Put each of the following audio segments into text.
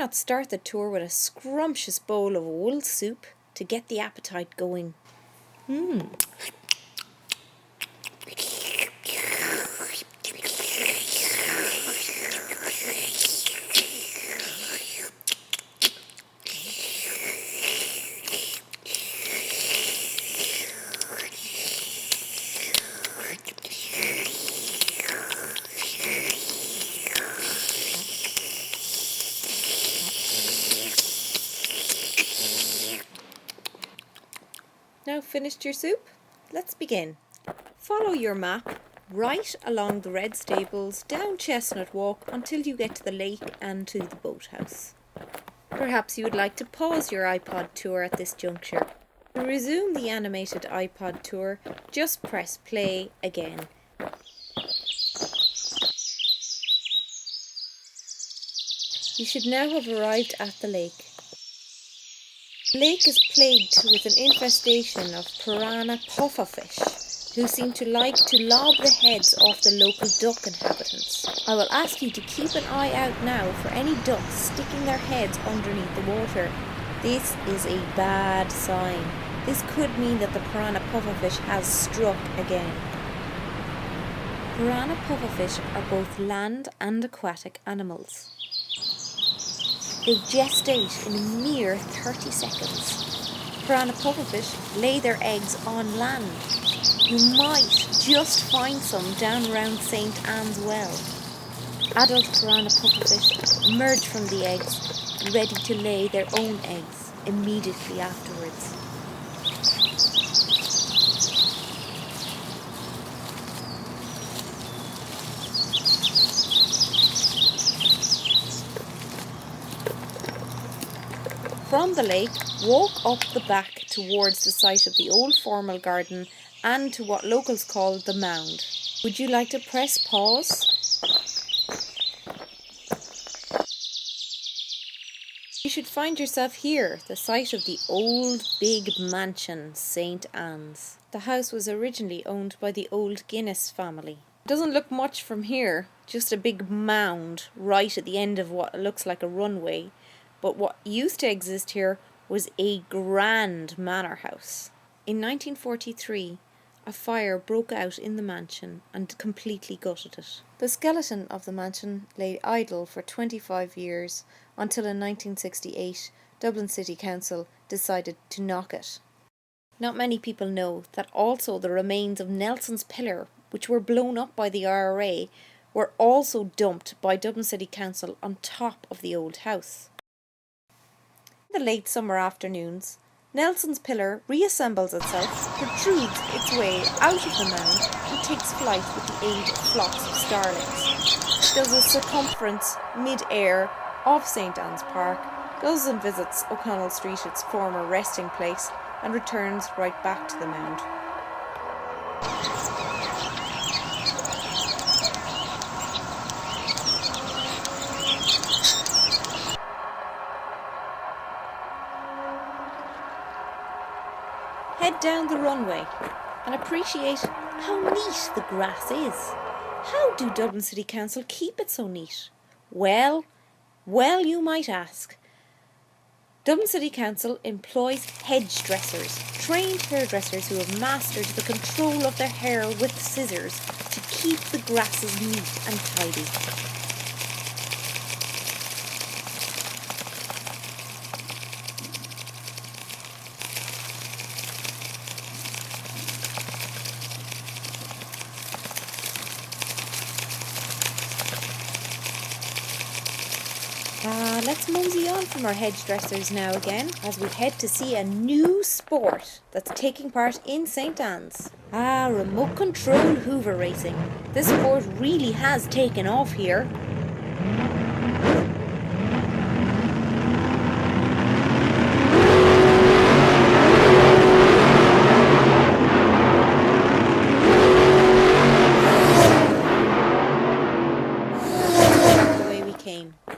not start the tour with a scrumptious bowl of wool soup to get the appetite going? Now finished your soup? Let's begin. Follow your map right along the red stables, down Chestnut Walk until you get to the lake and to the boathouse. Perhaps you would like to pause your iPod tour at this juncture. To resume the animated iPod tour, just press play again. You should now have arrived at the lake. The lake is plagued with an infestation of piranha pufferfish, who seem to like to lob the heads off the local duck inhabitants. I will ask you to keep an eye out now for any ducks sticking their heads underneath the water. This is a bad sign. This could mean that the piranha pufferfish has struck again. Piranha pufferfish are both land and aquatic animals. They gestate in a mere 30 seconds. Piranha pufferfish lay their eggs on land. You might just find some down around St. Anne's Well. Adult piranha pufferfish emerge from the eggs, ready to lay their own eggs immediately afterwards. From the lake, walk up the back towards the site of the old formal garden and to what locals call the mound. Would you like to press pause? You should find yourself here, the site of the old big mansion, St. Anne's. The house was originally owned by the old Guinness family. It doesn't look much from here, just a big mound right at the end of what looks like a runway. But what used to exist here was a grand manor house. In 1943, a fire broke out in the mansion and completely gutted it. The skeleton of the mansion lay idle for 25 years until in 1968, Dublin City Council decided to knock it. Not many people know that also the remains of Nelson's Pillar, which were blown up by the IRA, were also dumped by Dublin City Council on top of the old house. In the late summer afternoons, Nelson's Pillar reassembles itself, protrudes its way out of the mound and takes flight with the aid of flocks of starlings. It does a circumference mid-air of St. Anne's Park, goes and visits O'Connell Street, its former resting place, and returns right back to the mound. Head down the runway and appreciate how neat the grass is. How do Dublin City Council keep it so neat? Well, you might ask. Dublin City Council employs hedge dressers, trained hairdressers who have mastered the control of their hair with scissors to keep the grasses neat and tidy. Let's mosey on from our hedge dressers now again as we head to see a new sport that's taking part in St. Anne's. Remote control hoover racing. This sport really has taken off here.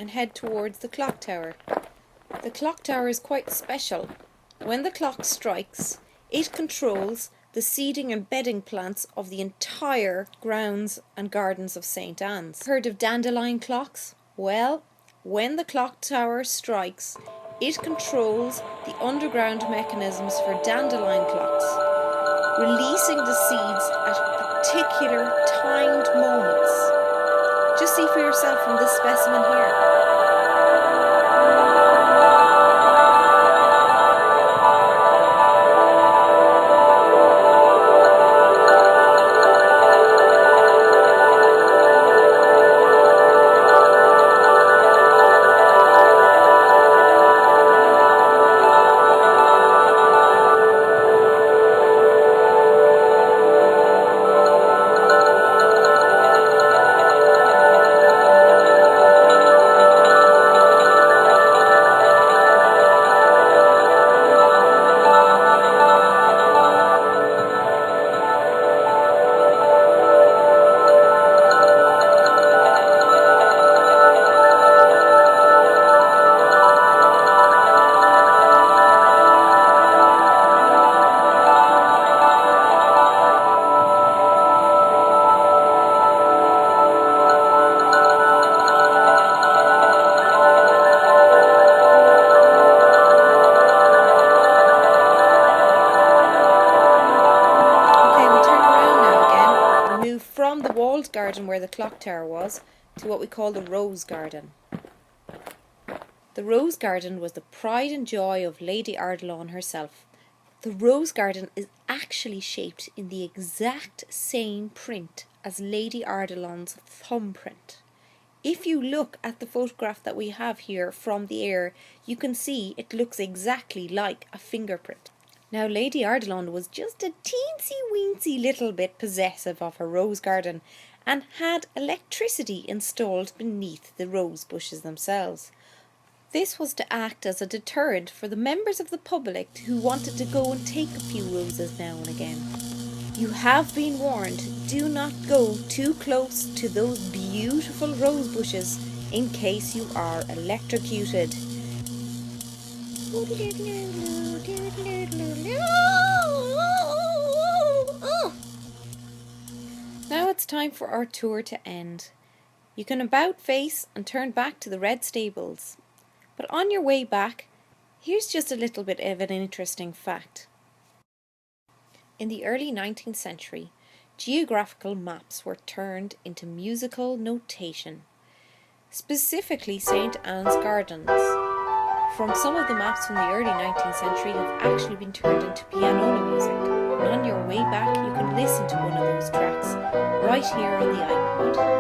And head towards the clock tower. The clock tower is quite special. When the clock strikes, it controls the seeding and bedding plants of the entire grounds and gardens of St. Anne's. Heard of dandelion clocks? Well, When the clock tower strikes, it controls the underground mechanisms for dandelion clocks, releasing the seeds at particular timed moments. Just see for yourself from this specimen here. From the walled garden where the clock tower was to what we call the rose garden. The rose garden was the pride and joy of Lady Ardilaun herself. The rose garden is actually shaped in the exact same print as Lady Ardilaun's thumbprint. If you look at the photograph that we have here from the air, you can see it looks exactly like a fingerprint. Now, Lady Ardilaun was just a teensy-weensy little bit possessive of her rose garden and had electricity installed beneath the rose bushes themselves. This was to act as a deterrent for the members of the public who wanted to go and take a few roses now and again. You have been warned, do not go too close to those beautiful rose bushes in case you are electrocuted. Now it's time for our tour to end. You can about face and turn back to the red stables. But on your way back, here's just a little bit of an interesting fact. In the early 19th century, geographical maps were turned into musical notation, specifically St. Anne's Gardens. From some of the maps from the early 19th century have actually been turned into pianola music, and on your way back you can listen to one of those tracks right here on the iPod.